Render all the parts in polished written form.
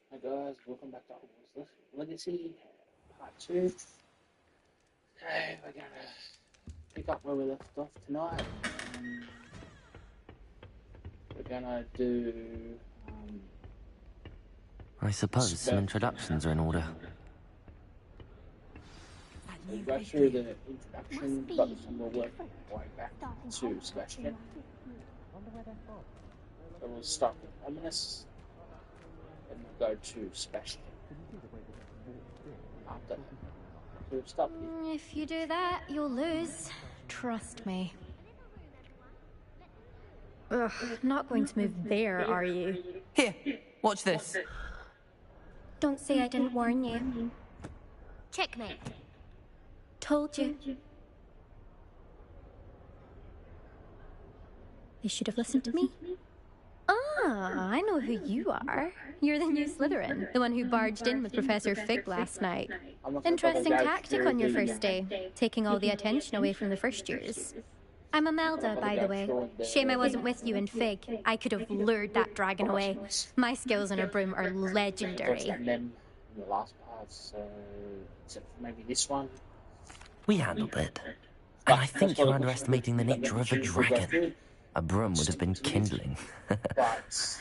Hi guys, welcome back to Hogwarts Legacy, Part 2. Today we're gonna pick up where we left off tonight. We're gonna do I suppose some introductions are in order. so we'll go through the introduction, but we'll work our way back to Sebastian. So we'll start with Ominous, and we'll go to Sebastian after that. So we'll start with If you do that, you'll lose. Trust me. Ugh, not going to move there, are you? Here, watch this. Don't say I didn't warn you. Checkmate. Told you. They should have listened to me. Ah, I know who you are. You're the new Slytherin, the one who barged in with Professor Fig last night. Interesting tactic on your first day, taking all the attention away from the first years. I'm Imelda, by the way. Shame I wasn't with you in Fig. I could have lured that dragon away. My skills on a broom are legendary. and then in the last part, so except for maybe this one. We handled it. And I think you're underestimating the nature of a dragon. A broom would have been kindling.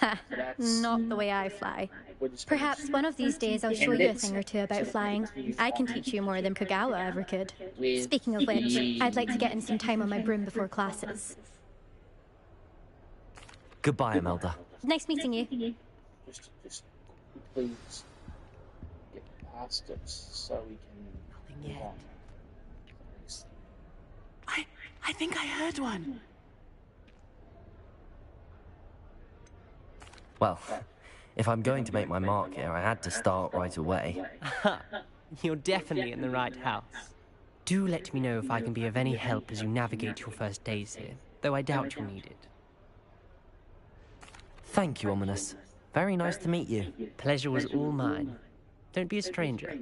Ha, not the way I fly. Perhaps one of these days I'll show you a thing or two about flying. I can teach you more than Kagawa ever could. Speaking of which, I'd like to get in some time on my broom before classes. Goodbye, Imelda. Nice meeting you. Just please get past it so we can move on. I think I heard one. Well, if I'm going to make my mark here, I had to start right away. You're definitely in the right house. Do let me know if I can be of any help as you navigate your first days here, though I doubt you'll need it. Thank you, Ominous. Very nice to meet you. Pleasure was all mine. Don't be a stranger.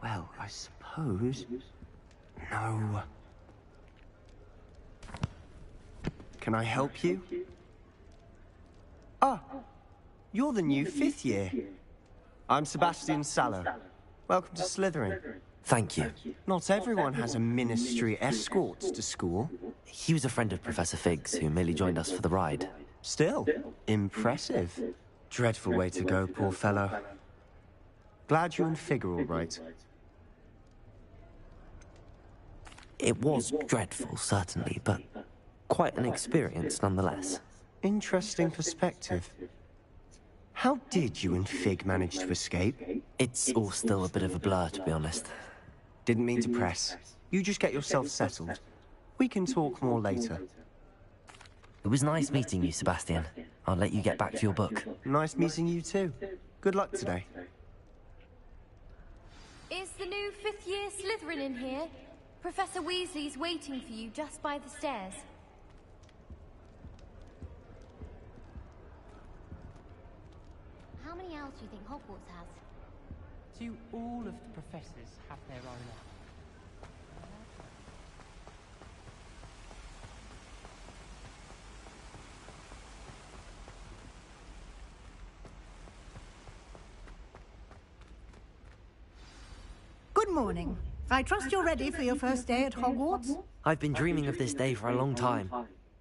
Well, I suppose... No. Can I help you? Ah, you're the new 5th year. I'm Sebastian Sallow. Welcome to Slytherin. Thank you. Not everyone has a ministry escort to school. He was a friend of Professor Fig's who merely joined us for the ride. Still, impressive. Dreadful way to go, poor fellow. Glad you and Fig are all right. It was dreadful, certainly, but quite an experience nonetheless. Interesting perspective. How did you and Fig manage to escape? It's all still a bit of a blur, to be honest. Didn't mean to press. You just get yourself settled. We can talk more later. It was nice meeting you, Sebastian. I'll let you get back to your book. Nice meeting you too. Good luck today. Is the new 5th year Slytherin in here? Professor Weasley's waiting for you just by the stairs. How many owls do you think Hogwarts has? Do all of the professors have their own owl? Good morning. I trust you're ready for your first day at Hogwarts? I've been dreaming of this day for a long time.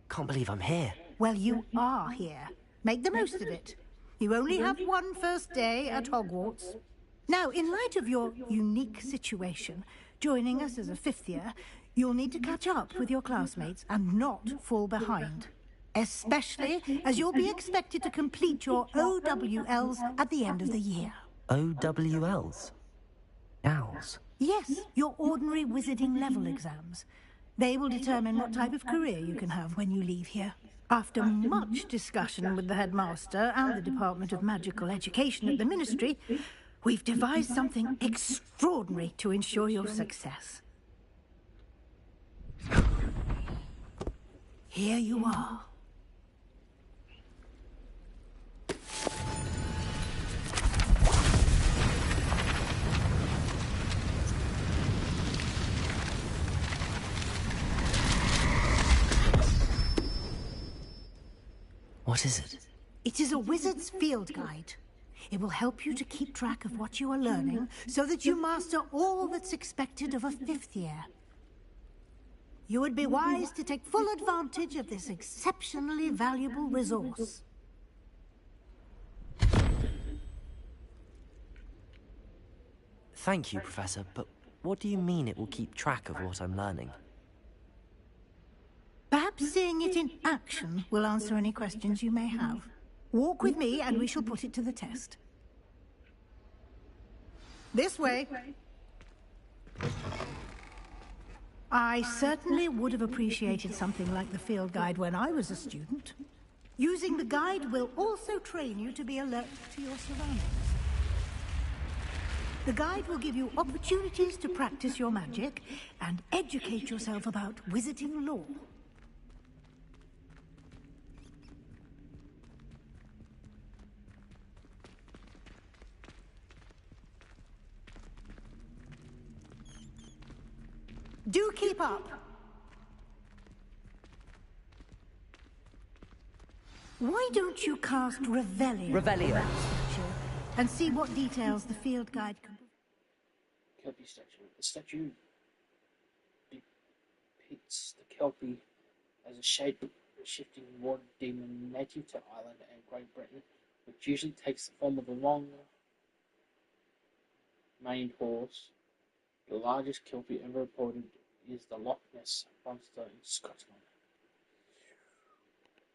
Can't believe I'm here. Well, you are here. Make the most of it. You only have one first day at Hogwarts. Now, in light of your unique situation, joining us as a 5th year, you'll need to catch up with your classmates and not fall behind. Especially as you'll be expected to complete your OWLs at the end of the year. OWLs? Owls? Yes, your ordinary wizarding level exams. They will determine what type of career you can have when you leave here. After much discussion with the headmaster and the Department of Magical Education at the Ministry, we've devised something extraordinary to ensure your success. Here you are. What is it? It is a wizard's field guide. It will help you to keep track of what you are learning so that you master all that's expected of a 5th year. You would be wise to take full advantage of this exceptionally valuable resource. Thank you, Professor, but what do you mean it will keep track of what I'm learning? Perhaps seeing it in action will answer any questions you may have. Walk with me and we shall put it to the test. This way. I certainly would have appreciated something like the field guide when I was a student. Using the guide will also train you to be alert to your surroundings. The guide will give you opportunities to practice your magic and educate yourself about wizarding lore. Do keep up. Why don't you cast Revelio? Revelio. And see what details the field guide can... Kelpie statue. The statue depicts the Kelpie as a shape-shifting water demon native to Ireland and Great Britain, which usually takes the form of a long maned horse. The largest Kelpie ever reported is the Loch Ness monster in Scotland.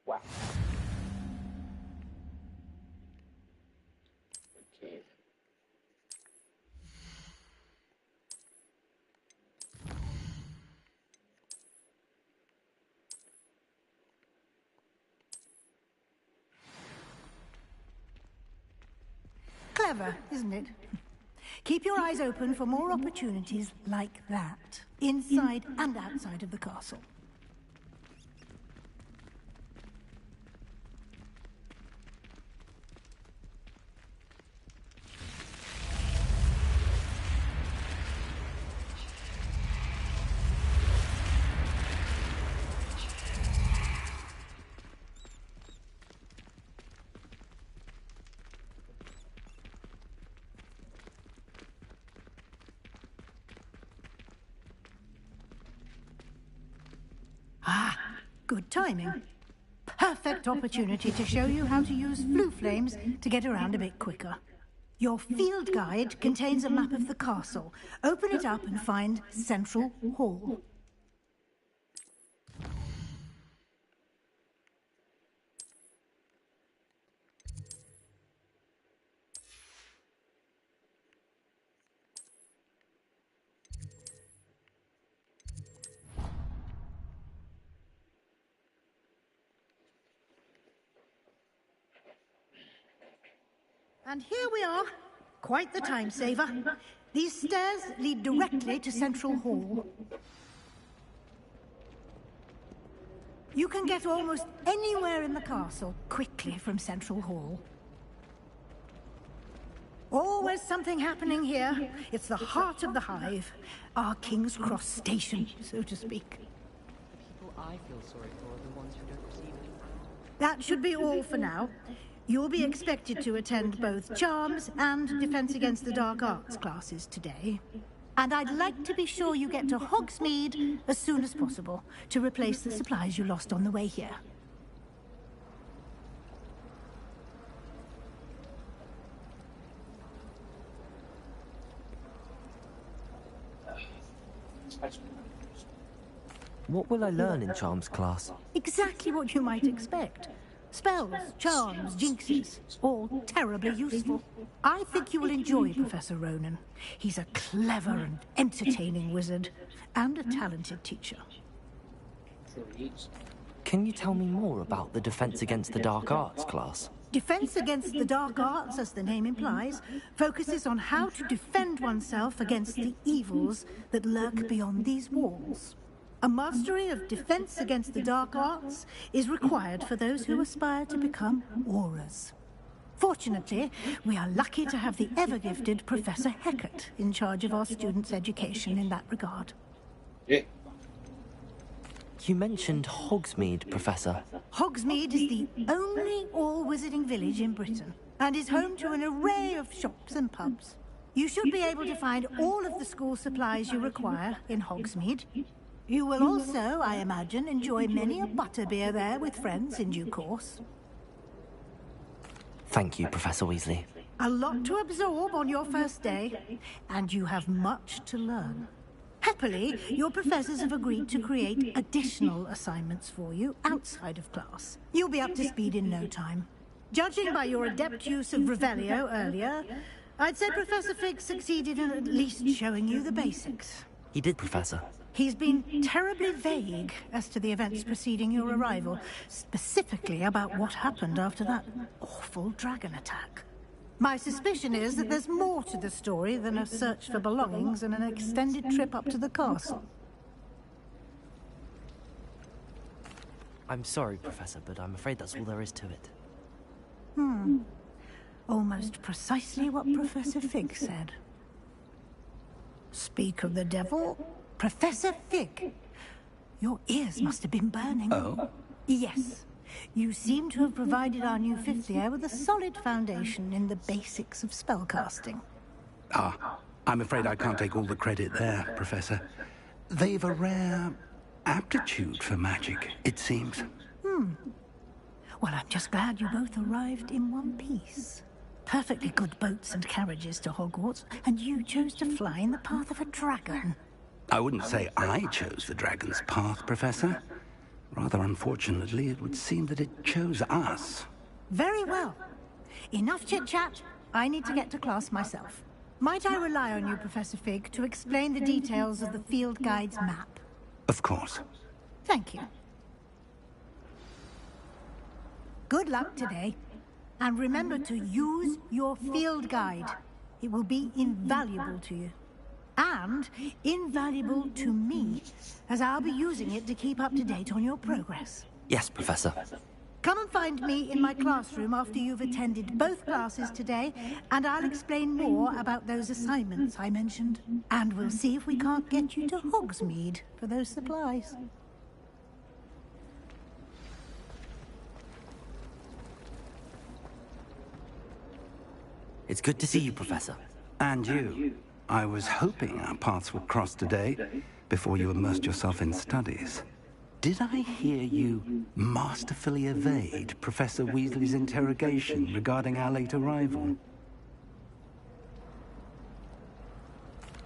Wow. Okay. Clever, isn't it? Keep your eyes open for more opportunities like that, inside and outside of the castle. Good timing. Perfect opportunity to show you how to use flue flames to get around a bit quicker. Your field guide contains a map of the castle. Open it up and find Central Hall. And here we are. Quite the time saver. These stairs lead directly to Central Hall. You can get almost anywhere in the castle quickly from Central Hall. Always something happening here. It's the heart of the hive. Our King's Cross station, so to speak. The people I feel sorry for are the ones who don't receive it. That should be all for now. You'll be expected to attend both Charms and Defense Against the Dark Arts classes today. And I'd like to be sure you get to Hogsmeade as soon as possible to replace the supplies you lost on the way here. What will I learn in Charms class? Exactly what you might expect. Spells, charms, jinxes, all terribly useful. I think you will enjoy Professor Ronan. He's a clever and entertaining wizard, and a talented teacher. Can you tell me more about the Defense Against the Dark Arts class? Defense Against the Dark Arts, as the name implies, focuses on how to defend oneself against the evils that lurk beyond these walls. A mastery of Defense Against the Dark Arts is required for those who aspire to become Aurors. Fortunately, we are lucky to have the ever-gifted Professor Hecat in charge of our students' education in that regard. Yeah. You mentioned Hogsmeade, Professor. Hogsmeade is the only all-wizarding village in Britain and is home to an array of shops and pubs. You should be able to find all of the school supplies you require in Hogsmeade. You will also, I imagine, enjoy many a butterbeer there with friends in due course. Thank you, Professor Weasley. A lot to absorb on your first day, and you have much to learn. Happily, your professors have agreed to create additional assignments for you outside of class. You'll be up to speed in no time. Judging by your adept use of Revelio earlier, I'd say Professor Fig succeeded in at least showing you the basics. He did, Professor. He's been terribly vague as to the events preceding your arrival, specifically about what happened after that awful dragon attack. My suspicion is that there's more to the story than a search for belongings and an extended trip up to the castle. I'm sorry, Professor, but I'm afraid that's all there is to it. Almost precisely what Professor Fig said. Speak of the devil, Professor Fig. Your ears must have been burning. Oh? Yes. You seem to have provided our new fifth year with a solid foundation in the basics of spellcasting. Ah, I'm afraid I can't take all the credit there, Professor. They've a rare aptitude for magic, it seems. Well, I'm just glad you both arrived in one piece. Perfectly good boats and carriages to Hogwarts, and you chose to fly in the path of a dragon. I wouldn't say I chose the dragon's path, Professor. Rather unfortunately, it would seem that it chose us. Very well. Enough chit-chat. I need to get to class myself. Might I rely on you, Professor Fig, to explain the details of the field guide's map? Of course. Thank you. Good luck today. And remember to use your field guide. It will be invaluable to you. And invaluable to me, as I'll be using it to keep up to date on your progress. Yes, Professor. Come and find me in my classroom after you've attended both classes today, and I'll explain more about those assignments I mentioned. And we'll see if we can't get you to Hogsmeade for those supplies. It's good to see you, Professor. And you. I was hoping our paths would cross today, before you immersed yourself in studies. Did I hear you masterfully evade Professor Weasley's interrogation regarding our late arrival?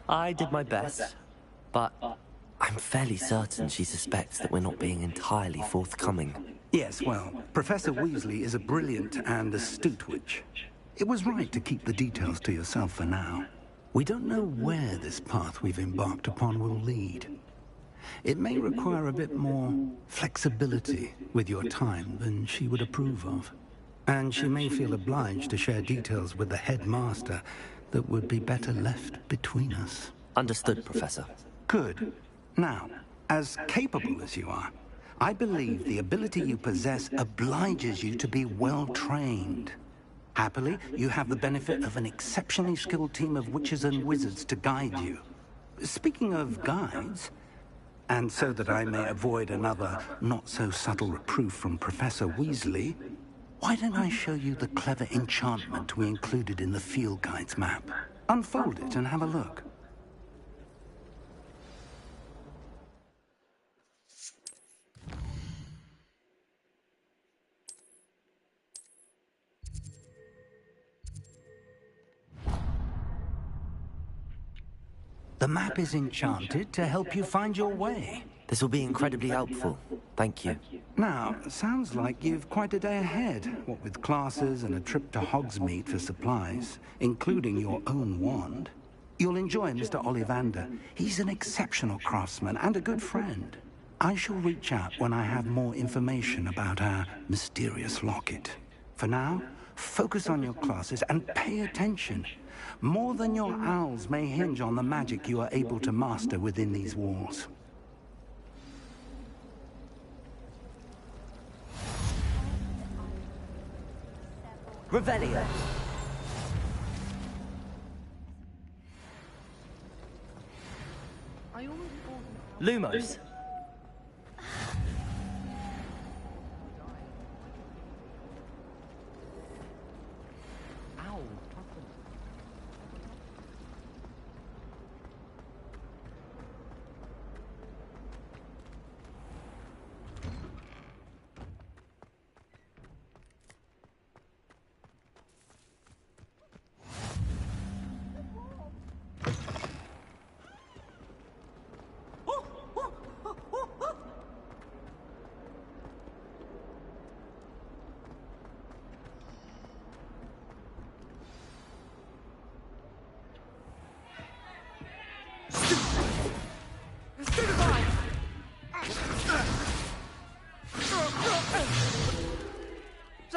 I did my best, but I'm fairly certain she suspects that we're not being entirely forthcoming. Yes, well, Professor Weasley is a brilliant and astute witch. It was right to keep the details to yourself for now. We don't know where this path we've embarked upon will lead. It may require a bit more flexibility with your time than she would approve of. And she may feel obliged to share details with the headmaster that would be better left between us. Understood, Professor. Good. Now, as capable as you are, I believe the ability you possess obliges you to be well trained. Happily, you have the benefit of an exceptionally skilled team of witches and wizards to guide you. Speaking of guides, and so that I may avoid another not-so-subtle reproof from Professor Weasley, why don't I show you the clever enchantment we included in the field guide's map? Unfold it and have a look. The map is enchanted to help you find your way. This will be incredibly helpful. Thank you. Now, sounds like you've quite a day ahead, what with classes and a trip to Hogsmeade for supplies, including your own wand. You'll enjoy Mr. Ollivander. He's an exceptional craftsman and a good friend. I shall reach out when I have more information about our mysterious locket. For now, focus on your classes and pay attention. More than your owls may hinge on the magic you are able to master within these walls. Revelio. Lumos.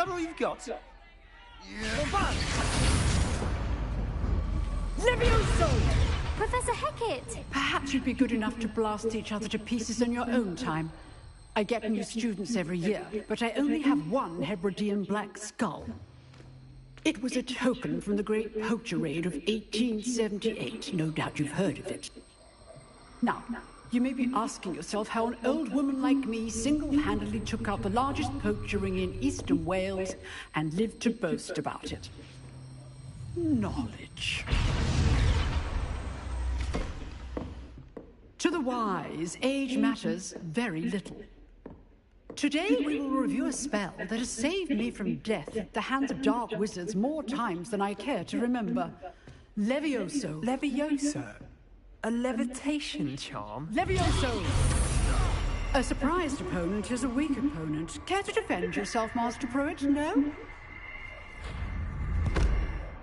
that all you've got? Levioso! Professor Hecat! Perhaps you'd be good enough to blast each other to pieces in your own time. I get new students every year, but I only have one Hebridean black skull. It was a token from the Great Poacher Raid of 1878. No doubt you've heard of it. Now, you may be asking yourself how an old woman like me single-handedly took out the largest poacher ring in eastern Wales and lived to boast about it. Knowledge. To the wise, age matters very little. Today we will review a spell that has saved me from death at the hands of dark wizards more times than I care to remember. Levioso. Levioso? A levitation charm? Levioso! A surprised opponent is a weak opponent. Care to defend yourself, Master Pruitt? No?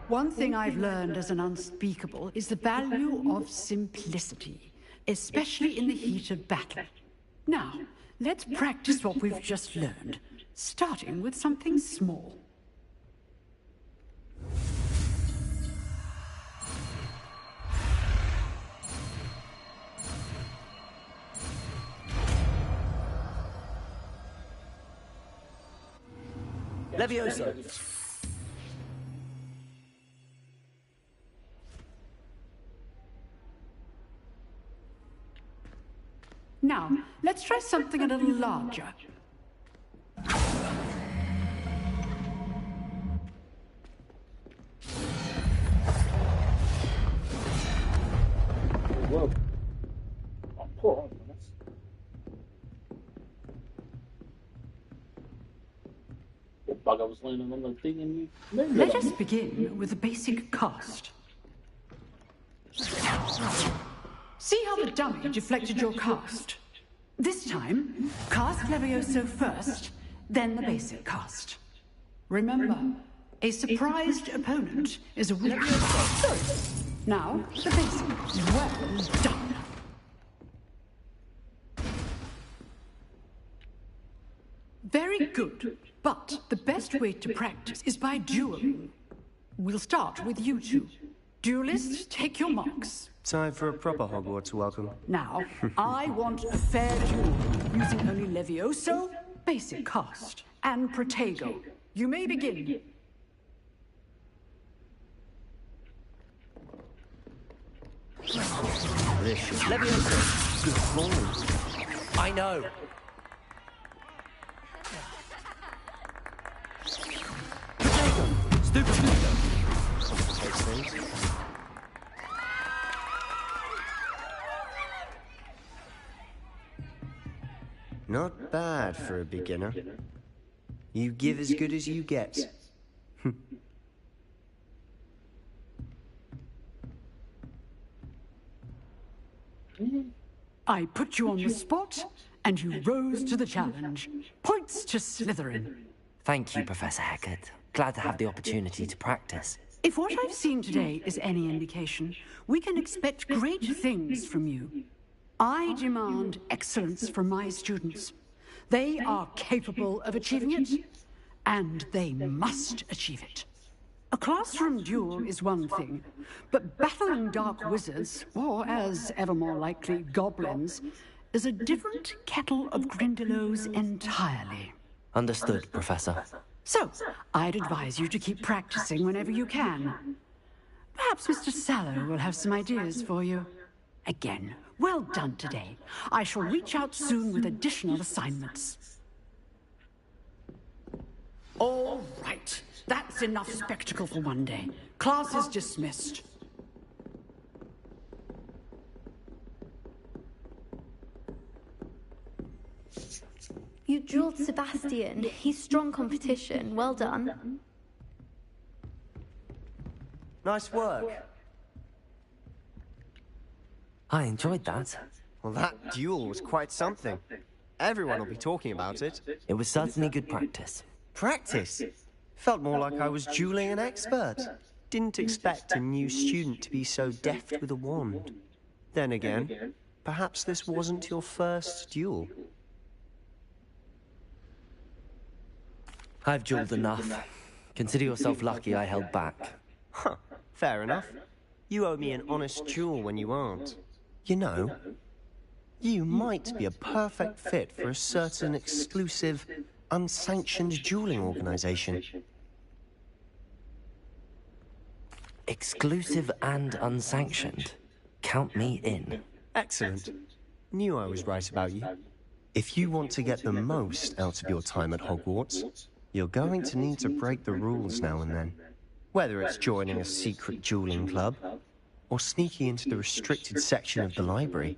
One thing I've learned as an unspeakable is the value of simplicity, especially in the heat of battle. Now, let's practice what we've just learned, starting with something small. Levioso! Now, let's try something a little larger. Whoa. Oh, poor on this. The bug I was landing on the thing and you moved Let it. us begin with a basic cast. See how the dummy deflected your cast? This time, cast Levioso first, then the basic cast. Remember, a surprised opponent is a weak cast. Now, the basic. Well done. Very good, but the best way to practice is by dueling. We'll start with you two. Duelists, take your marks. Time for a proper Hogwarts welcome. Now, I want a fair duel, using only Levioso, basic cast, and Protego. You may begin. Levioso! Good lord. I know. Stupid complicates things. Not bad for a beginner. You give as good as you get. I put you on the spot, and you rose to the challenge. Points to Slytherin. Thank you, Professor Hecat. Glad to have the opportunity to practice. If what I've seen today is any indication, we can expect great things from you. I demand excellence from my students. They are capable of achieving it, and they must achieve it. A classroom duel is one thing, but battling dark wizards, or as ever more likely, goblins, is a different kettle of Grindylows entirely. Understood, Professor. So, I'd advise you to keep practicing whenever you can. Perhaps Mr. Sallow will have some ideas for you. Again, well done today. I shall reach out soon with additional assignments. All right. That's enough spectacle for one day. Class is dismissed. You drilled Sebastian. He's strong competition. Well done. Nice work. I enjoyed that. Well, that duel was quite something. Everyone will be talking about it. It was certainly good practice. Practice? Felt more like I was dueling an expert. Didn't expect a new student to be so deft with a wand. Then again, perhaps this wasn't your first duel. I've jeweled enough. Consider yourself lucky I held back. Huh, fair enough. You owe me an honest jewel when you aren't. You know, you might be a perfect fit for a certain exclusive, unsanctioned dueling organization. Exclusive and unsanctioned. Count me in. Excellent. Knew I was right about you. If you want to get the most out of your time at Hogwarts, you're going to need to break the rules now and then. Whether it's joining a secret dueling club, or sneaking into the restricted section of the library,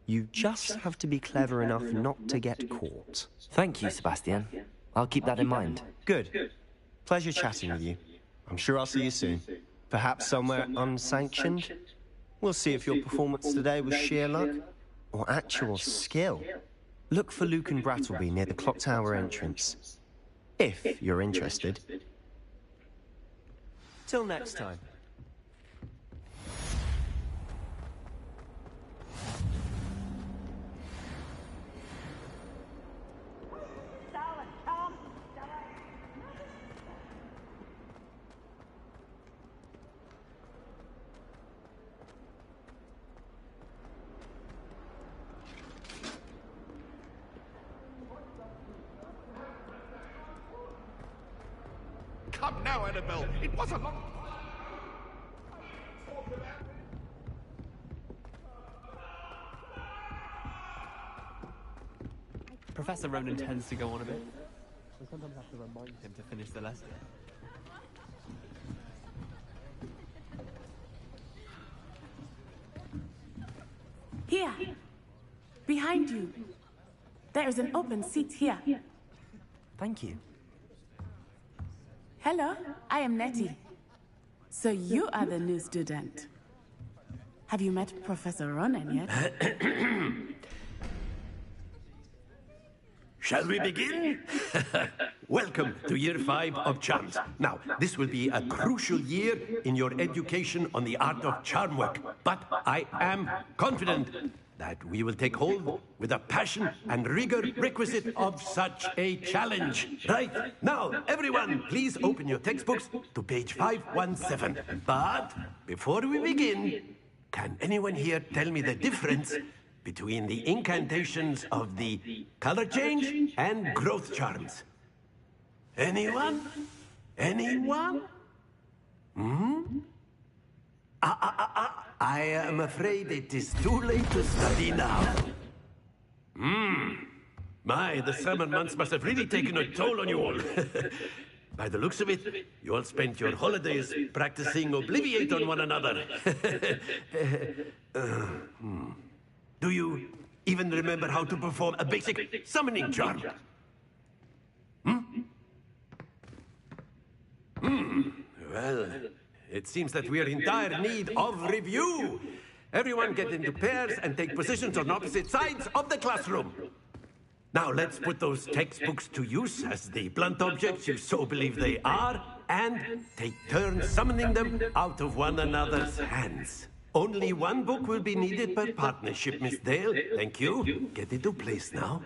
you just have to be clever enough not to get caught. Thank you, Sebastian. I'll keep that in mind. Good. Pleasure chatting with you. I'm sure I'll see you soon. Perhaps somewhere unsanctioned? We'll see if your performance today was sheer luck or actual skill. Look for Luke and Brattleby near the clock tower entrance. If you're interested. Till next time. Come now, Annabelle. It was a long... Professor Ronan tends to go on a bit. I sometimes have to remind him to finish the lesson. Here, behind you. There is an open seat here. Thank you. Hello, I am Nettie. So you are the new student. Have you met Professor Ronan yet? Shall we begin? Welcome to Year 5 of Charms. Now, this will be a crucial year in your education on the art of charm work, but I am confident that we will take hold with the passion and rigor requisite of such a challenge. Right, now, everyone, please open your textbooks to page 517. But before we begin, can anyone here tell me the difference between the incantations of the color change and growth charms? Anyone? Anyone? I am afraid it is too late to study now. My, the summer months must have really taken a toll on you all. By the looks of it, you all spent your holidays practicing Obliviate on one another. Do you even remember how to perform a basic summoning charm? Well, it seems that we are in dire need of review. Everyone get into pairs and take positions on opposite sides of the classroom. Now let's put those textbooks to use as the blunt objects you so believe they are, and take turns summoning them out of one another's hands. Only one book will be needed per partnership, Miss Dale. Thank you. Get into place now.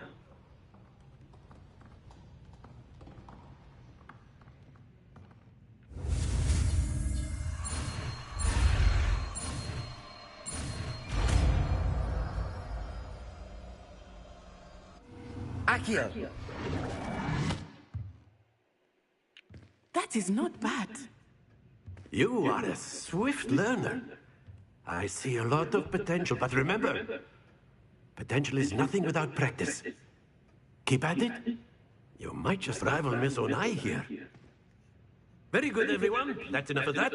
Accio! That is not bad. You are a swift learner. I see a lot of potential, but remember, potential is nothing without practice. Keep at it. You might just rival Miss Onai here. Very good, everyone. That's enough of that.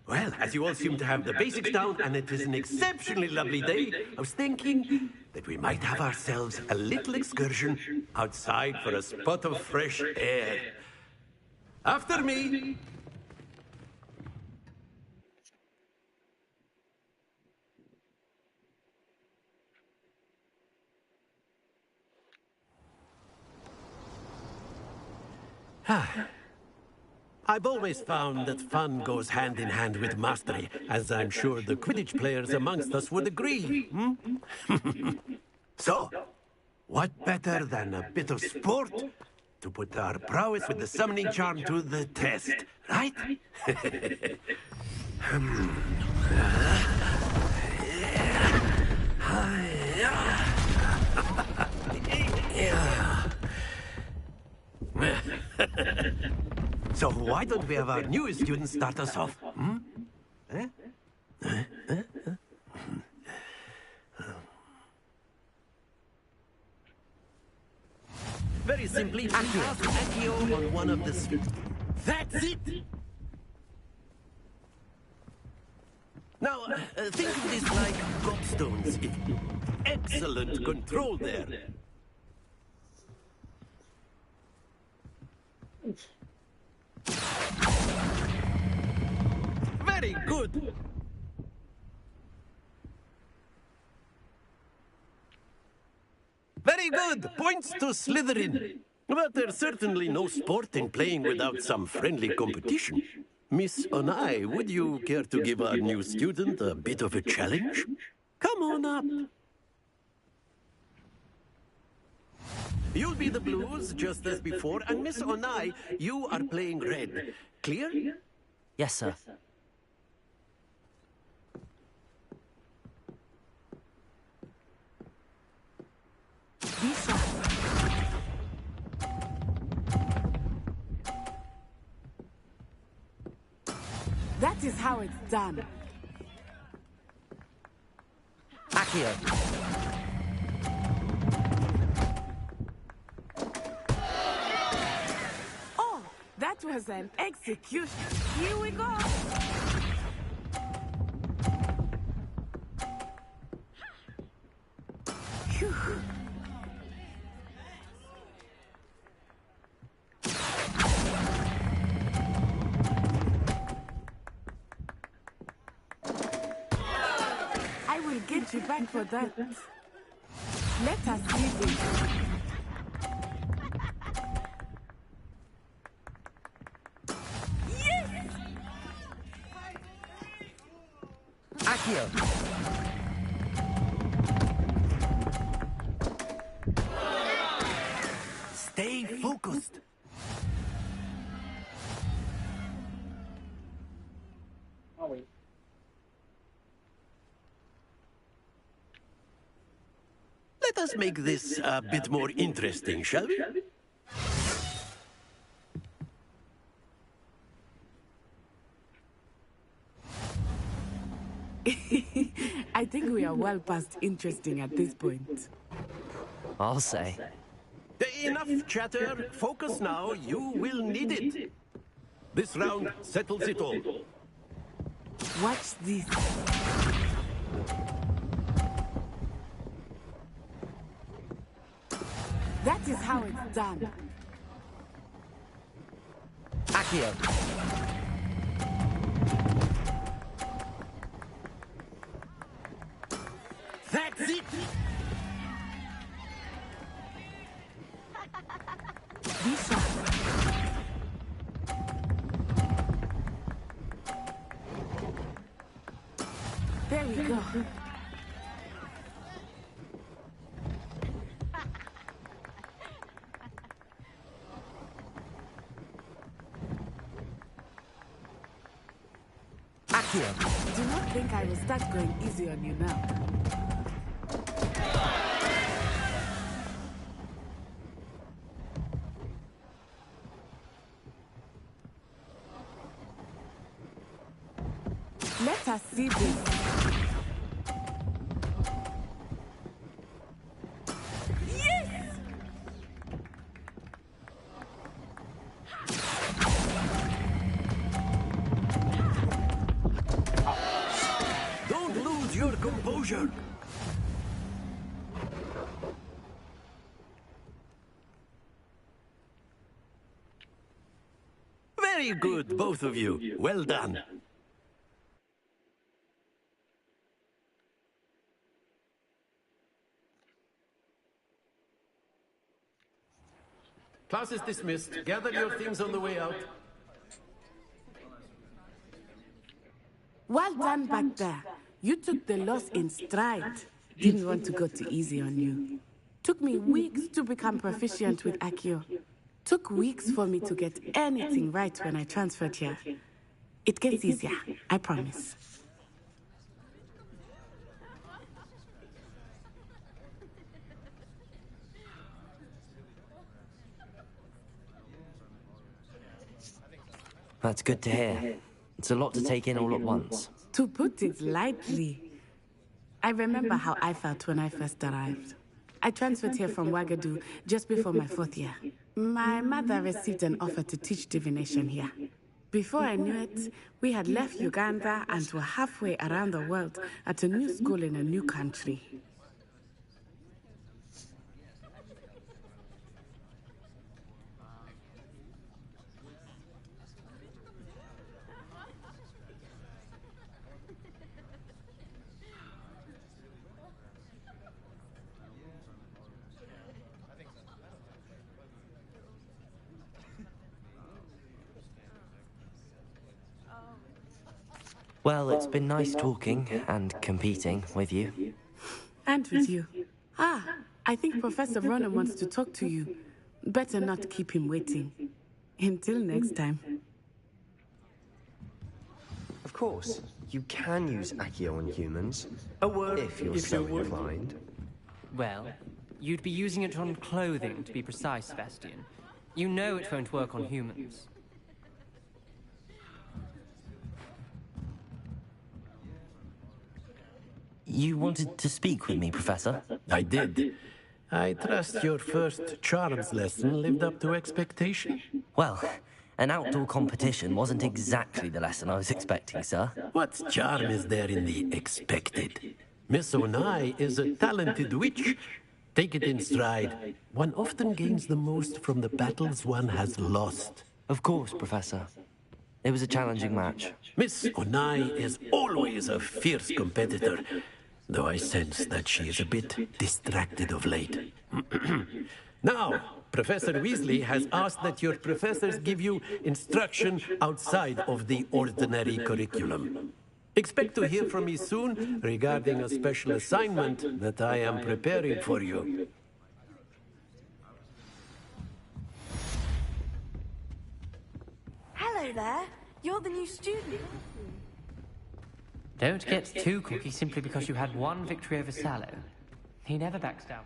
Well, as you all seem to have the basics down, and it is an exceptionally lovely day, I was thinking that we might have ourselves a little excursion outside for a spot of fresh air. After me! I've always found that fun goes hand in hand with mastery, as I'm sure the Quidditch players amongst us would agree. So, what better than a bit of sport to put our prowess with the summoning charm to the test, right? So why don't we have our newest student start us off? Hmm? Eh? Very simply, cast Accio on one of the spheres. That's it! Now, think of this like gobstones. Excellent control there. Very good. Very good. Points to Slytherin. But there's certainly no sport in playing without some friendly competition. Miss Onai, would you care to give our new student a bit of a challenge? Come on up. You'll be the blues, just as before, and Miss Onai, you are playing red. Clear? Yes, sir. That is how it's done. Accio. Oh, that was an execution. Here we go. Phew. I will get you back for that. Let us see this. Yes! Accio. Stay focused. Are we? Let us make this a bit more interesting, shall we? I think we are well past interesting at this point. I'll say. Enough chatter. Focus now. You will need it. This round settles it all. Watch this. That is how it's done. Accio. That's it! Lisa. There we go. Accio. Do not think I will start going easy on you now. Let us see this. Yes! Don't lose your composure. Very good, both of you. Well done. Class is dismissed. Gather your things on the way out. Well done back there. You took the loss in stride. Didn't want to go too easy on you. Took me weeks to become proficient with Accio. Took weeks for me to get anything right when I transferred here. It gets easier, I promise. That's good to hear. It's a lot to take in all at once. To put it lightly, I remember how I felt when I first arrived. I transferred here from Wagadu just before my 4th year. My mother received an offer to teach divination here. Before I knew it, we had left Uganda and were halfway around the world at a new school in a new country. Well, it's been nice talking and competing with you. And with you. Ah, I think Professor Ronan wants to talk to you. Better not keep him waiting. Until next time. Of course, you can use Accio on humans. A word if you're so inclined. Well, you'd be using it on clothing, to be precise, Sebastian. You know it won't work on humans. You wanted to speak with me, Professor? I did. I trust your first charms lesson lived up to expectation. Well, an outdoor competition wasn't exactly the lesson I was expecting, sir. What charm is there in the expected? Miss Onai is a talented witch. Take it in stride. One often gains the most from the battles one has lost. Of course, Professor. It was a challenging match. Miss Onai is always a fierce competitor, though I sense that she is a bit distracted of late. Now, Professor Weasley has asked that your professors give you instruction outside of the ordinary curriculum. Expect to hear from me soon regarding a special assignment that I am preparing for you. Hello there. You're the new student. Don't get too cocky simply because you had one victory over Sallow. He never backs down.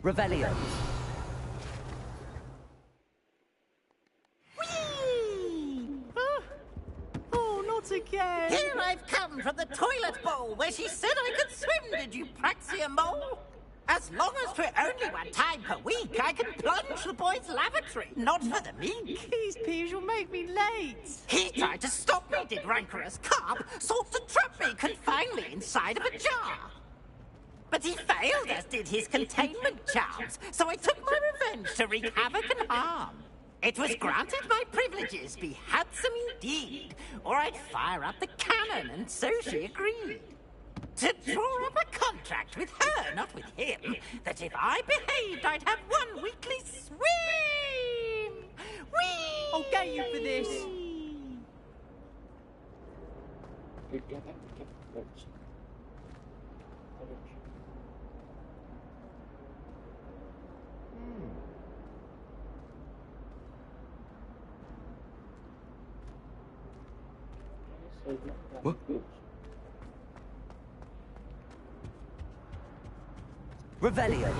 Revelio. Oh, not again! Here I've come from the toilet bowl where she said I could swim, did you praxia mole? As long as for only one time per week, I can plunge the boys' lavatory, not for the mink. Please, Piers, you'll make me late. He tried to stop me, did rancorous carp, sought to trap me, confine me inside of a jar. But he failed, as did his containment charms, so I took my revenge to wreak havoc and harm. It was granted my privileges be handsome indeed, or I'd fire up the cannon, and so she agreed. To draw up a contract with her, not with him, that if I behaved, I'd have one weekly swim! Whee! I'll get you for this. What? Revelio.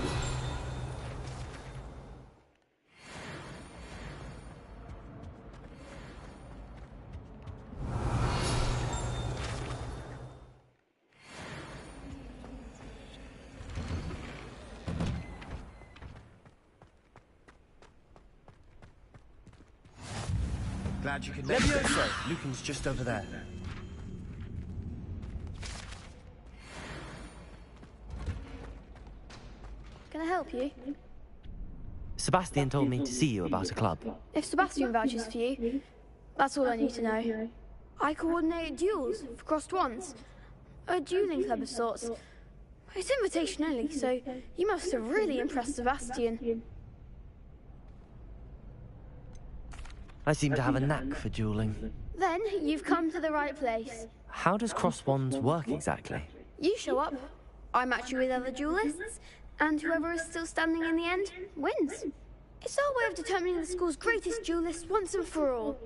Glad you could Levioso. Lucan's just over there. Can I help you? Sebastian told me to see you about a club. If Sebastian vouches for you, that's all I need to know. I coordinate duels for crossed wands. A dueling club of sorts. It's invitation only, so you must have really impressed Sebastian. I seem to have a knack for dueling. Then you've come to the right place. How does cross wands work exactly? You show up, I match you with other duelists, and whoever is still standing in the end wins. It's our way of determining the school's greatest duelist once and for all.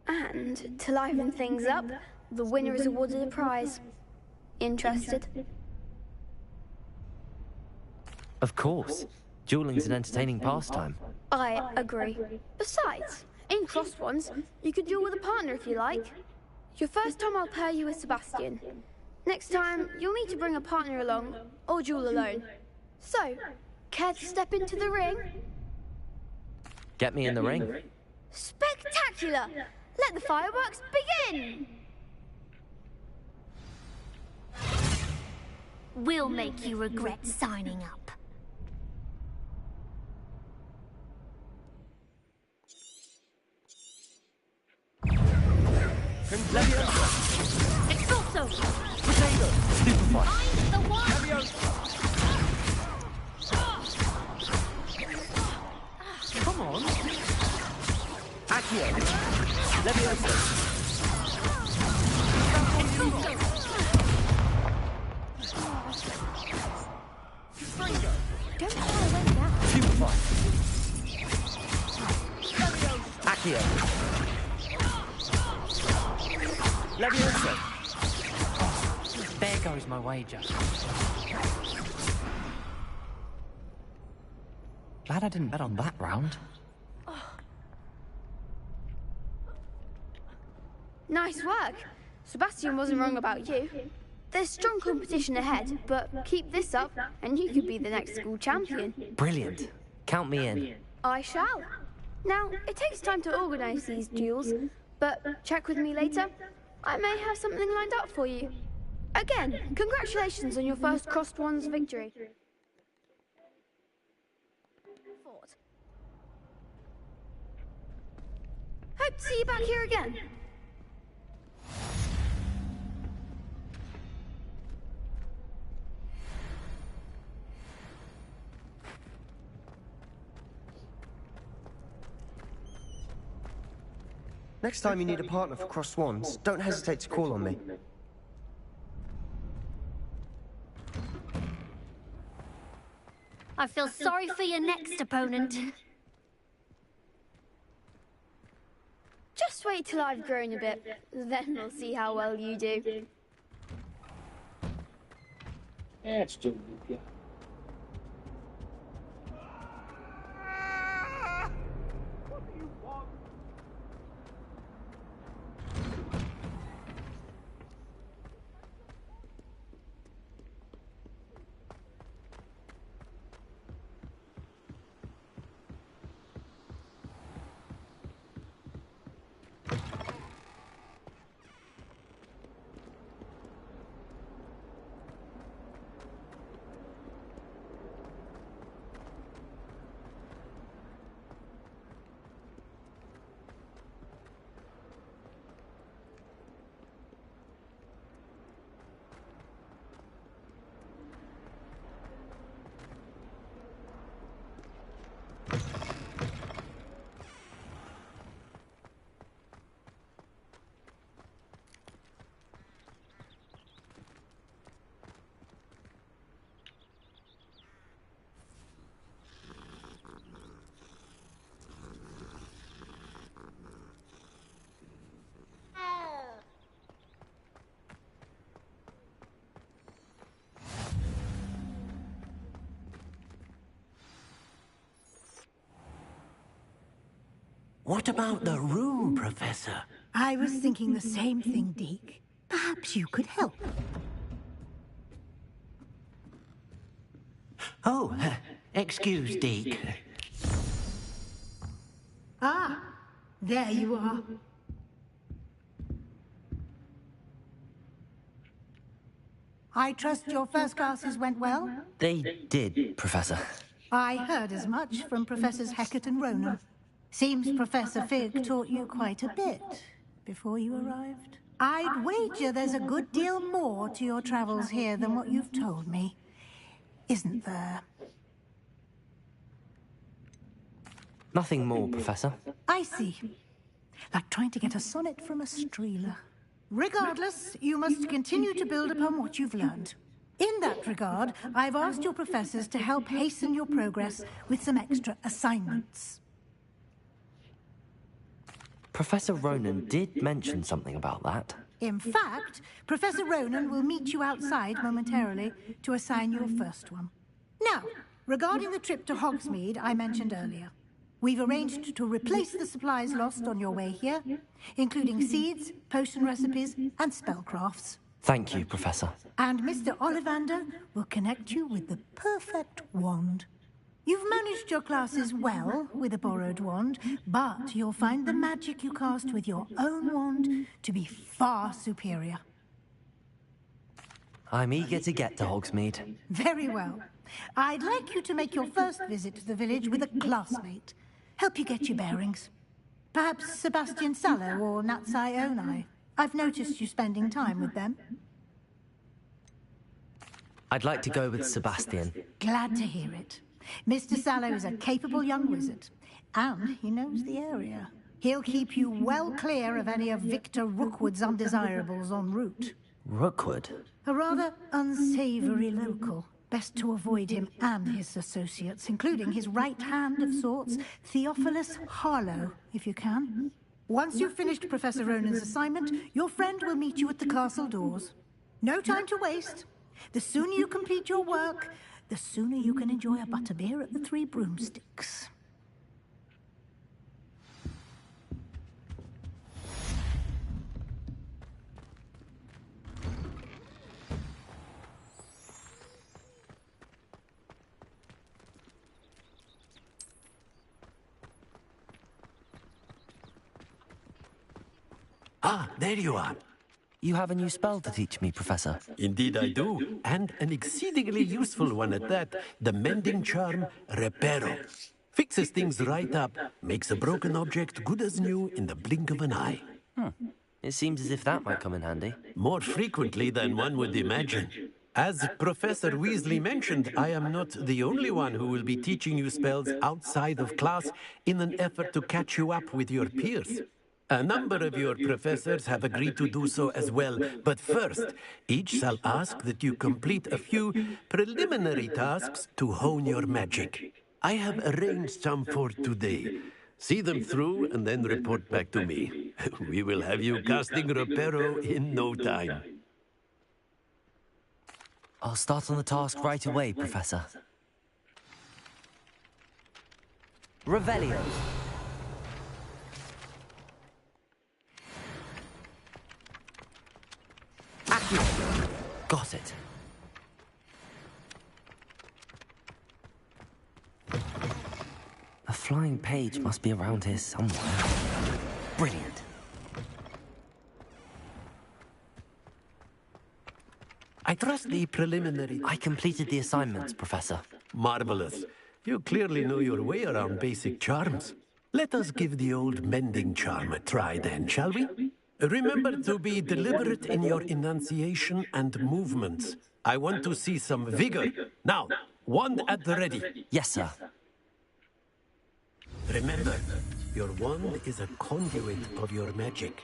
And to liven things up, the winner is awarded a prize. Interested? Of course. Dueling's an entertaining pastime. I agree. Besides, in crossed ones, you could duel with a partner if you like. Your first time I'll pair you with Sebastian. Next time, you'll need to bring a partner along, or duel alone. So, care to step into the ring? Get me in the ring. Spectacular! Let the fireworks begin! We'll make you regret signing up. Expulso! Potato! Stupefy! I'm the one! Come on! Accio! Levioso! Don't fly away now. Stupefy! Accio! Levioso! There goes my wager. Glad I didn't bet on that round. Nice work. Sebastian wasn't wrong about you. There's strong competition ahead, but keep this up and you could be the next school champion. Brilliant. Count me in. I shall. Now, it takes time to organise these duels, but check with me later. I may have something lined up for you. Again, congratulations on your first crossed wands victory. Hope to see you back here again. Next time you need a partner for cross wands, don't hesitate to call on me. I feel sorry for your next opponent. Just wait till I've grown a bit, then we'll see how well you do. Yeah, it's doing it, yeah. What about the room, Professor? I was thinking the same thing, Deke. Perhaps you could help. Oh, excuse, Deke. Ah, there you are. I trust your first classes went well? They did, Professor. I heard as much from Professors Hecat and Ronan. Seems Professor Fig taught you quite a bit before you arrived. I'd wager there's a good deal more to your travels here than what you've told me. Isn't there? Nothing more, Professor. I see. Like trying to get a sonnet from a streeler. Regardless, you must continue to build upon what you've learned. In that regard, I've asked your professors to help hasten your progress with some extra assignments. Professor Ronan did mention something about that. In fact, Professor Ronan will meet you outside momentarily to assign you a first one. Now, regarding the trip to Hogsmeade I mentioned earlier, we've arranged to replace the supplies lost on your way here, including seeds, potion recipes, and spellcrafts. Thank you, Professor. And Mr. Ollivander will connect you with the perfect wand. You've managed your classes well with a borrowed wand, but you'll find the magic you cast with your own wand to be far superior. I'm eager to get to Hogsmeade. Very well. I'd like you to make your first visit to the village with a classmate. Help you get your bearings. Perhaps Sebastian Sallow or Natsai Onai. I've noticed you spending time with them. I'd like to go with Sebastian. Glad to hear it. Mr. Sallow is a capable young wizard, and he knows the area. He'll keep you well clear of any of Victor Rookwood's undesirables en route. Rookwood? A rather unsavory local. Best to avoid him and his associates, including his right hand of sorts, Theophilus Harlow, if you can. Once you've finished Professor Ronan's assignment, your friend will meet you at the castle doors. No time to waste. The sooner you complete your work, the sooner you can enjoy a butterbeer at the Three Broomsticks. Ah, there you are. You have a new spell to teach me, Professor. Indeed I do, and an exceedingly useful one at that. The mending charm, Reparo. Fixes things right up, makes a broken object good as new in the blink of an eye. It seems as if that might come in handy. More frequently than one would imagine. As Professor Weasley mentioned, I am not the only one who will be teaching you spells outside of class in an effort to catch you up with your peers. A number of your professors have agreed to do so as well, but first, each shall ask that you complete a few preliminary tasks to hone your magic. I have arranged some for today. See them through and then report back to me. We will have you casting Reparo in no time. I'll start on the task right away, Professor. Revelio. Got it. A flying page must be around here somewhere. Brilliant. I trust the preliminary... I completed the assignments, Professor. Marvelous. You clearly know your way around basic charms. Let us give the old mending charm a try then, shall we? Remember to be deliberate in your enunciation and movements. I want to see some vigor. Now, wand at the ready. Yes, sir. Remember, your wand is a conduit of your magic.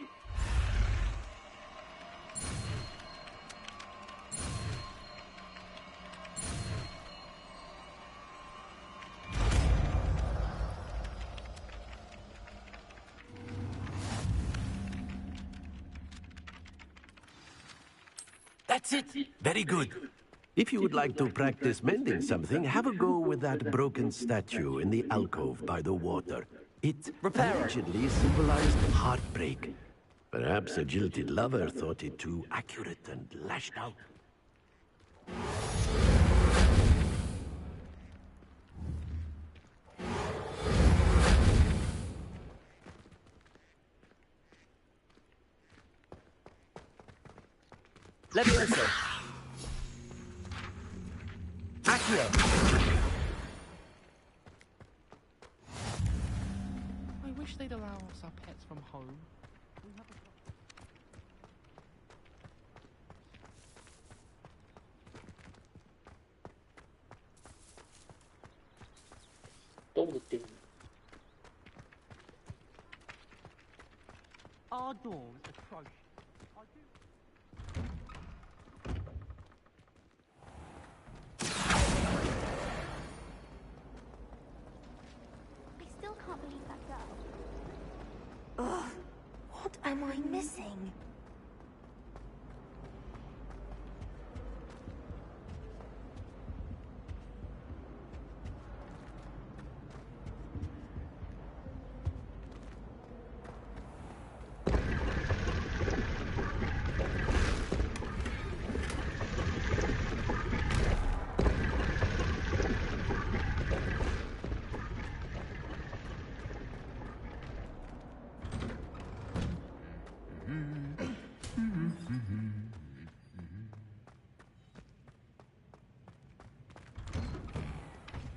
That's it. Very good. If you would like to practice mending something, have a go with that broken statue in the alcove by the water. It allegedly symbolized heartbreak. Perhaps a jilted lover thought it too accurate and lashed out. Levioso! Accio! I wish they'd allow us our pets from home. Ding. Our door is atrocious. I still can't believe that girl. Ugh, what am I missing?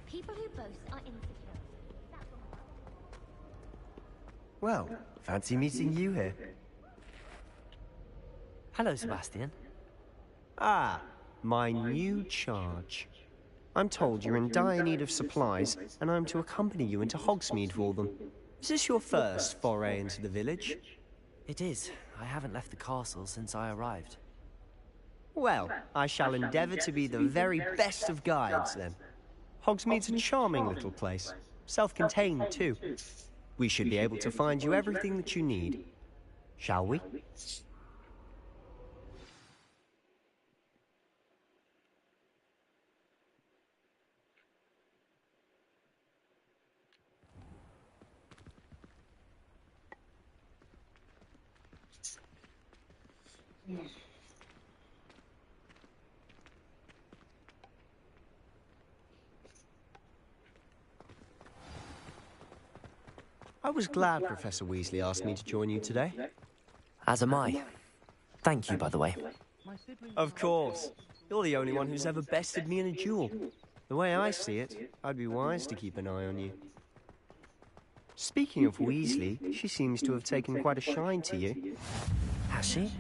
People who boast are insecure. That's Well, fancy meeting you here. Hello, Sebastian. Ah, my new charge. I'm told you're in dire need of supplies, and I'm to accompany you into Hogsmeade for them. Is this your first foray into the village? It is. I haven't left the castle since I arrived. Well, I shall endeavour to be the very best of guides, then. Hogsmeade's a charming little place. Self-contained, too. We should be able to find you everything that you need. Shall we? I was glad Professor Weasley asked me to join you today. As am I. Thank you, by the way. Of course. You're the only one who's ever bested me in a duel. The way I see it, I'd be wise to keep an eye on you. Speaking of Weasley, she seems to have taken quite a shine to you. Has she?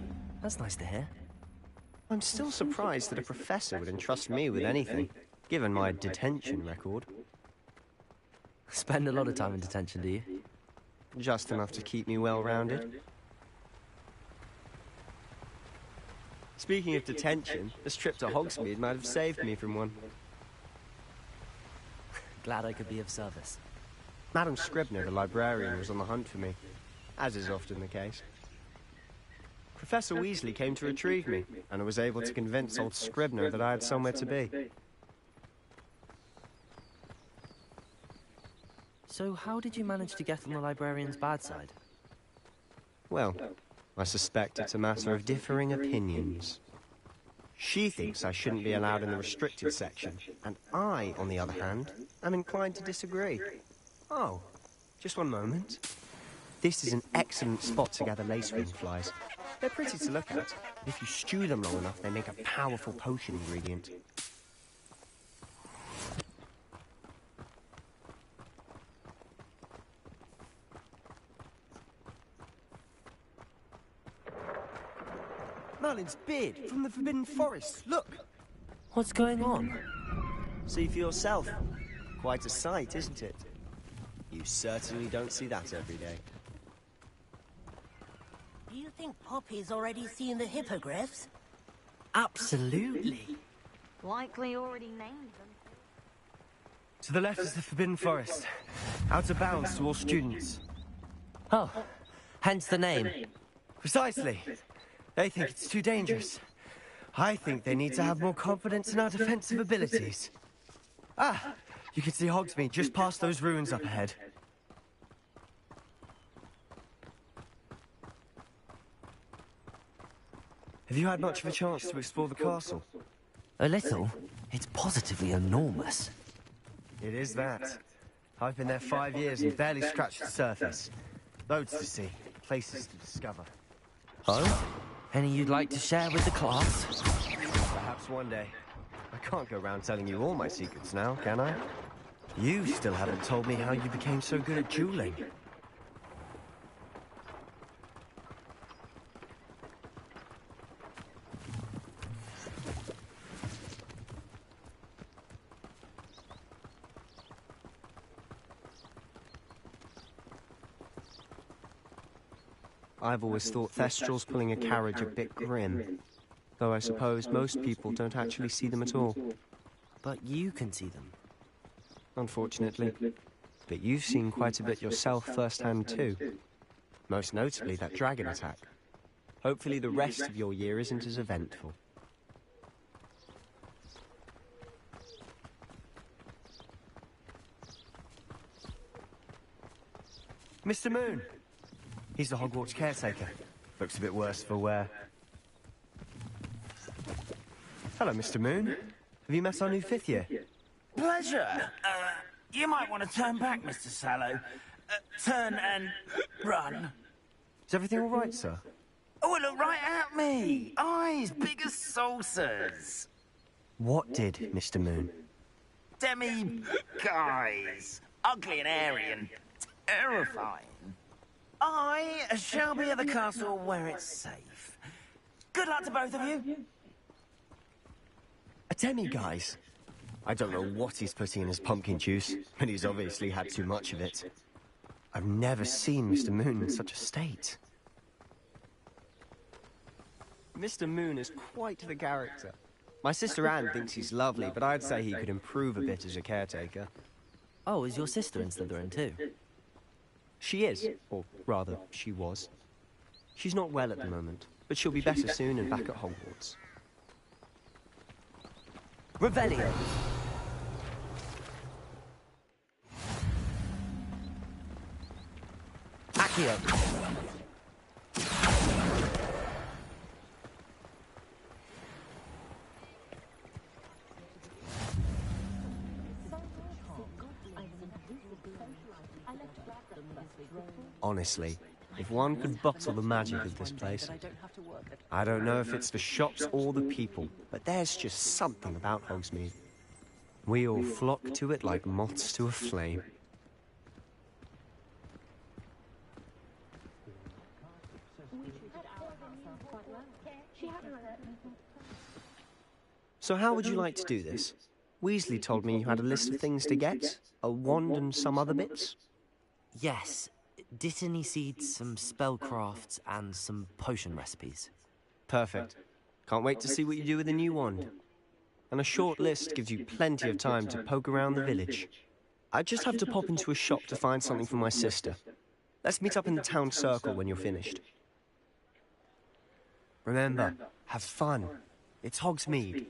That's nice to hear. I'm still surprised that a professor would entrust me with anything, given my detention record. Spend a lot of time in detention, do you? Just enough to keep me well-rounded. Speaking of detention, this trip to Hogsmeade might have saved me from one. Glad I could be of service. Madam Scribner, the librarian, was on the hunt for me, as is often the case. Professor Weasley came to retrieve me, and I was able to convince old Scribner that I had somewhere to be. So how did you manage to get on the librarian's bad side? Well, I suspect it's a matter of differing opinions. She thinks I shouldn't be allowed in the restricted section, and I, on the other hand, am inclined to disagree. Oh, just one moment. This is an excellent spot to gather lacewing flies. They're pretty to look at. If you stew them long enough, they make a powerful potion ingredient. Merlin's beard from the Forbidden Forest. Look! What's going on? See for yourself. Quite a sight, isn't it? You certainly don't see that every day. Do you think Poppy's already seen the hippogriffs? Absolutely. Likely already named them. To the left is the Forbidden Forest. Out of bounds to all students. Oh, hence the name. Precisely. They think it's too dangerous. I think they need to have more confidence in our defensive abilities. Ah, you can see Hogsmeade just past those ruins up ahead. Have you had much of a chance to explore the castle? A little. It's positively enormous. It is that. I've been there 5 years and barely scratched the surface. Loads to see, places to discover. Oh? Any you'd like to share with the class? Perhaps one day. I can't go around telling you all my secrets now, can I? You still haven't told me how you became so good at dueling. I've always thought Thestrals pulling a carriage a bit grim. Though I suppose most people don't actually see them at all. But you can see them. Unfortunately. But you've seen quite a bit yourself firsthand too. Most notably that dragon attack. Hopefully the rest of your year isn't as eventful. Mr. Moon! He's the Hogwarts caretaker. Looks a bit worse for wear. Hello, Mr. Moon. Have you met our new 5th year? Pleasure. You might want to turn back, Mr. Sallow. Turn and run. Is everything all right, sir? Oh, look right at me. Eyes big as saucers. What did, Mr. Moon? Guys. Ugly and airy and terrifying. I shall be at the castle where it's safe. Good luck to both of you. A demi-guise? I don't know what he's putting in his pumpkin juice, but he's obviously had too much of it. I've never seen Mr. Moon in such a state. Mr. Moon is quite the character. My sister Anne thinks he's lovely, but I'd say he could improve a bit as a caretaker. Oh, is your sister in Slytherin too? She is, or rather, she was. She's not well at the moment, but she'll be better soon and back at Hogwarts. Revelio! Accio! Honestly, if one could bottle the magic of this place. I don't know if it's the shops or the people, but there's just something about Hogsmeade. We all flock to it like moths to a flame. So how would you like to do this? Weasley told me you had a list of things to get, a wand and some other bits. Yes. Dittany seeds, some spellcrafts, and some potion recipes. Perfect. Can't wait to see what you do with the new wand. And a short list gives you plenty of time to poke around the village. I just have to pop into a shop to find something for my sister. Let's meet up in the town circle when you're finished. Remember, have fun. It's Hogsmeade.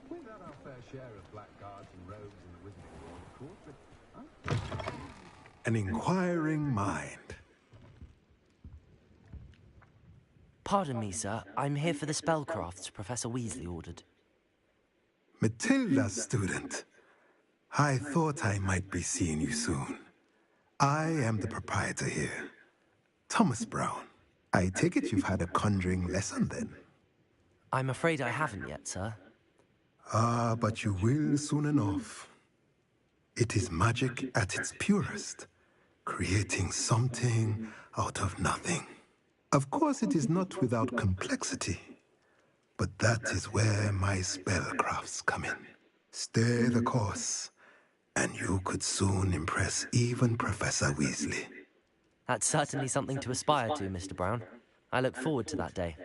We've had our fair share of blackguards and rogues in the Wizarding World, of course, but... An inquiring mind. Pardon me, sir. I'm here for the spellcrafts Professor Weasley ordered. Matilda, student. I thought I might be seeing you soon. I am the proprietor here, Thomas Brown. I take it you've had a conjuring lesson then? I'm afraid I haven't yet, sir. Ah, but you will soon enough. It is magic at its purest, creating something out of nothing. Of course, it is not without complexity, but that is where my spellcrafts come in. Stay the course, and you could soon impress even Professor Weasley. That's certainly something to aspire to, Mr. Brown. I look forward to that day.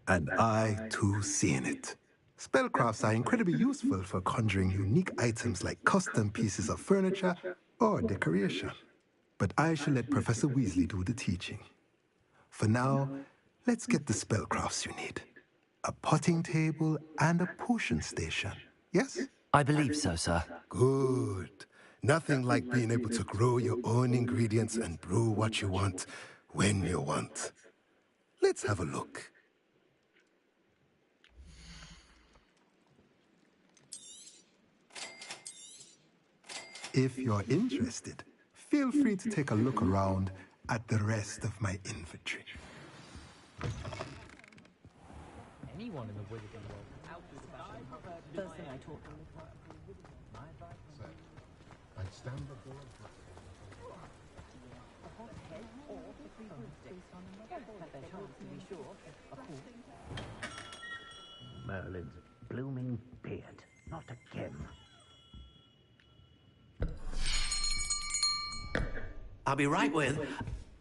And I, too, seeing it. Spellcrafts are incredibly useful for conjuring unique items like custom pieces of furniture or decoration. But I shall let Professor Weasley do the teaching. For now, let's get the spellcrafts you need. a potting table, and a potion station. Yes? I believe so, sir. Good. Nothing like being able to grow your own ingredients and brew what you want when you want. Let's have a look. If you're interested, feel free to take a look around at the rest of my inventory. Anyone in the wizarding world out with the first thing I taught them was my advice. I'd stand before Merlin's blooming beard. Not again. I'll be right with...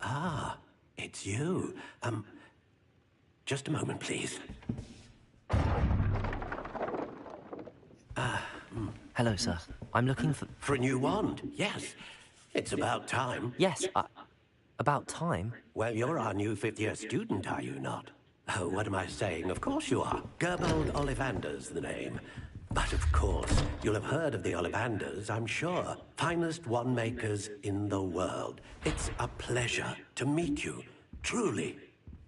Ah, it's you. Just a moment, please. Hello, sir. I'm looking for... For a new wand, yes. It's about time. Yes, about time? Well, you're our new fifth-year student, are you not? Oh, what am I saying? Of course you are. Gerbold Ollivander's the name. But of course, you'll have heard of the Ollivanders, I'm sure. Finest wand makers in the world. It's a pleasure to meet you, truly.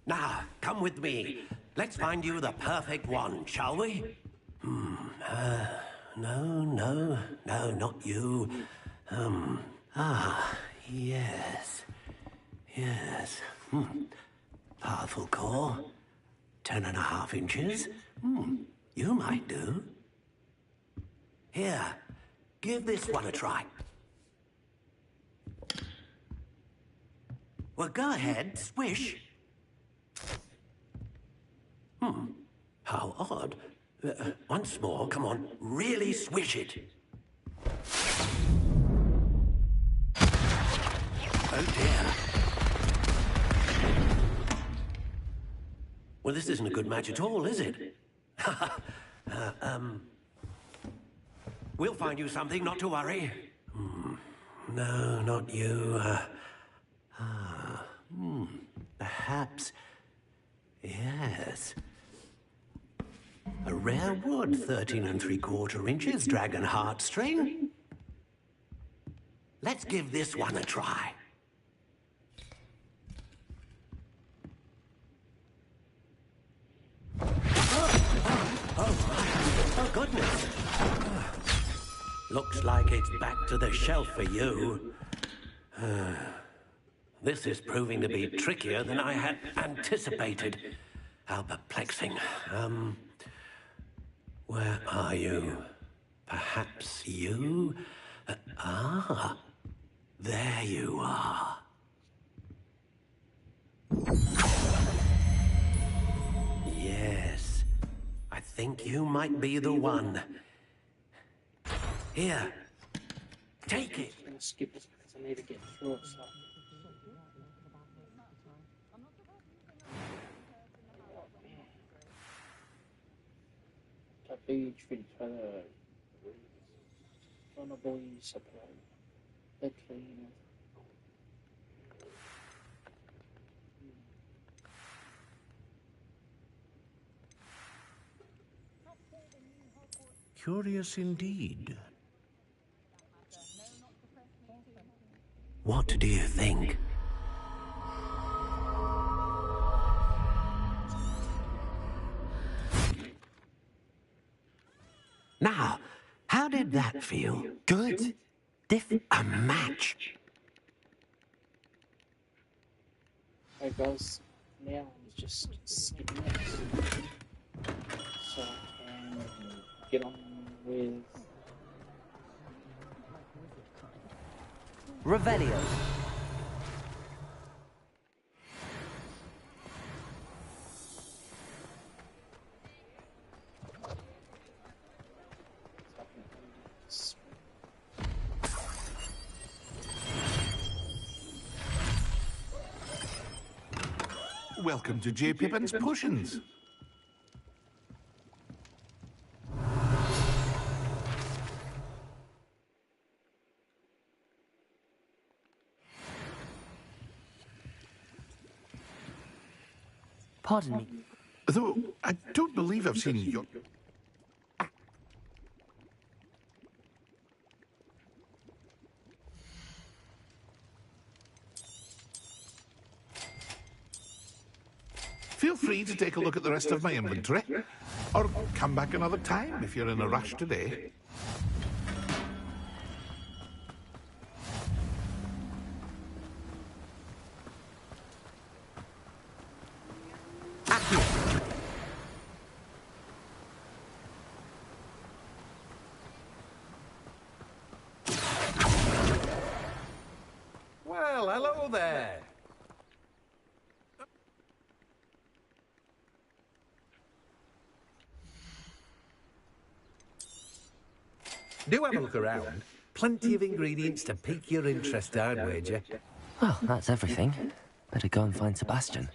Now, come with me. Let's find you the perfect wand, shall we? No, not you. Yes. Powerful core. 10.5 inches. You might do. Here, give this one a try. Well, go ahead, swish. How odd. Once more, come on, really swish it. Oh dear. Well, this isn't a good match at all, is it? We'll find you something, not to worry. No, not you. Perhaps. Yes. A rare wood, 13 3/4 inches, dragon heartstring. Let's give this one a try. Oh, goodness. Looks like it's back to the shelf for you. This is proving to be trickier than I had anticipated. How perplexing. Where are you? Perhaps you? There you are. Yes, I think you might be the one. Here, take it. I'm going to skip this because I need to get through it. So. Be treated for the vulnerable supply. The cleaner. Curious indeed. What do you think? Now, how did that feel? Good. A match. Hey guys, now I'm just skipping this so I can get on with Revelio. Welcome to J. Pippin's Potions. Pardon me. Though I don't believe I've seen your... Feel free to take a look at the rest of my inventory, or come back another time if you're in a rush today. Well, hello there. Do have a look around. Plenty of ingredients to pique your interest, I'd wager. Well, that's everything. Better go and find Sebastian.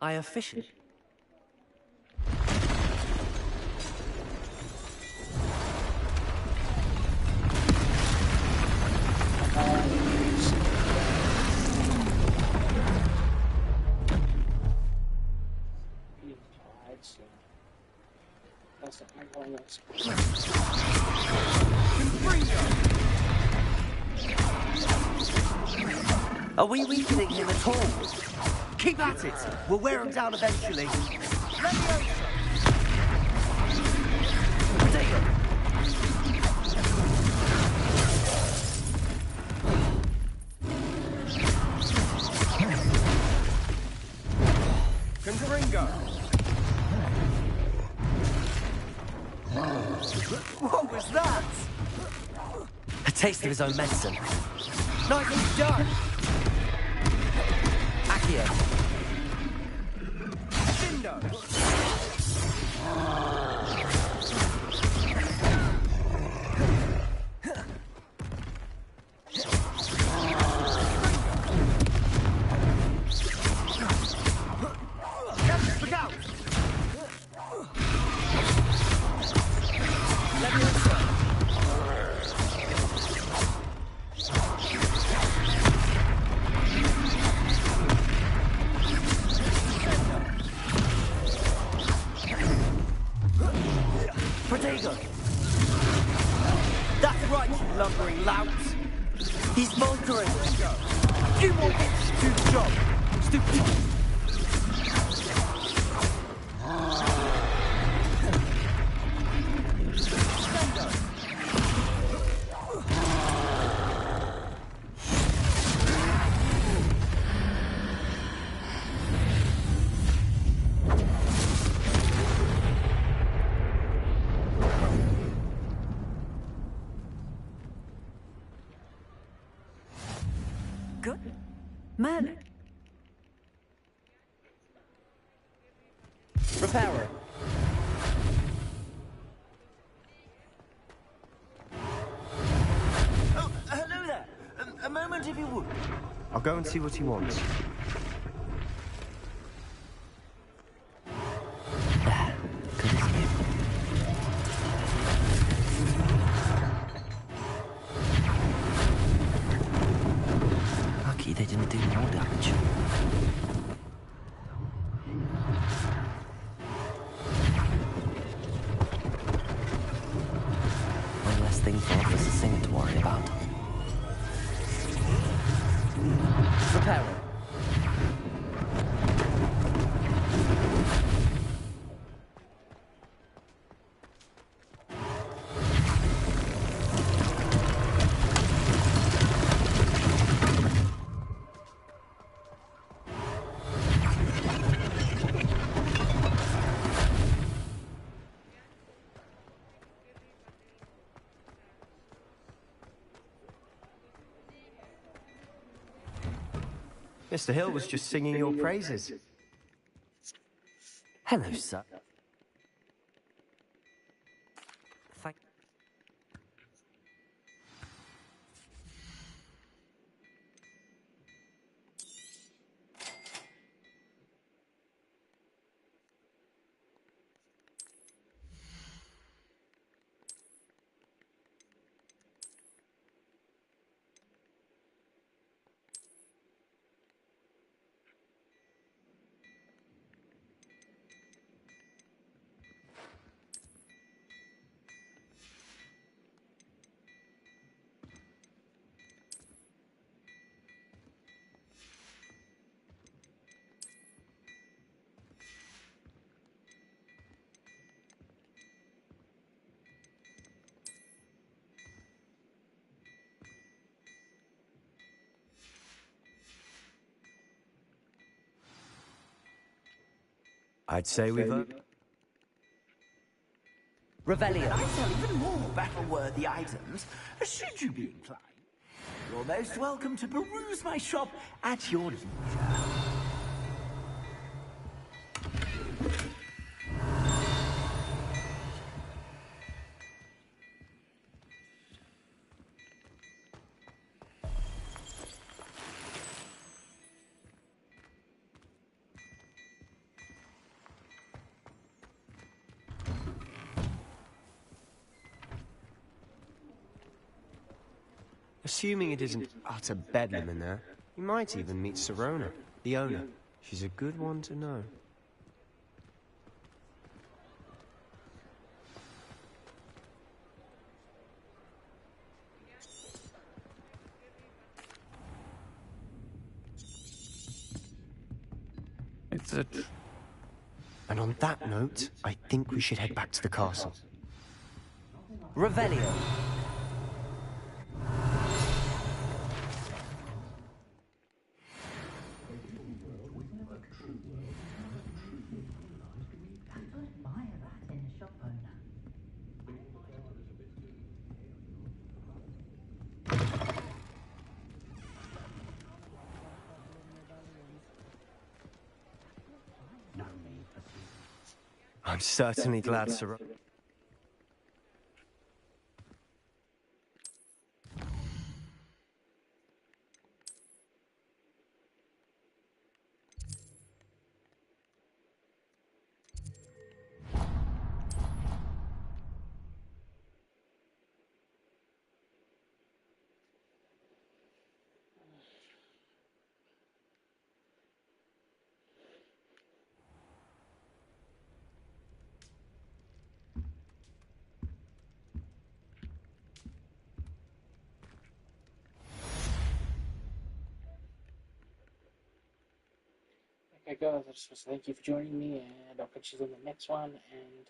I officially... Are we weakening him at all? Keep at it! We'll wear him down eventually. Potato! Conjuringo! What was that? A taste of his own medicine. Nicely done! Accio. That's right, you lumbering lout. He's motoring. You want him to do the job, stupid. Good. Merlin. Repairer. Oh, hello there. A moment if you would. I'll go and see what he wants. Lucky they didn't do more damage. One less thing for Officer Singer to worry about. Repairer. Mr. Hill was just singing your praises. Hey, Hello, sir. Thank. I'd say we've... Revelio. I sell even more battle-worthy items, should you be inclined. You're most welcome to peruse my shop at your leisure. Assuming it isn't utter bedlam in there, you might even meet Sirona, the owner. She's a good one to know. It's a... And on that note, I think we should head back to the castle. Revelio. I'm certainly glad Sirona... Okay, guys, I just want to thank you for joining me, and I'll catch you in the next one, and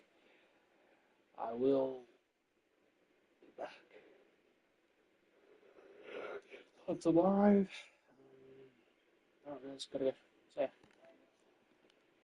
I will be back tomorrow. Alright, let's go. So, yeah.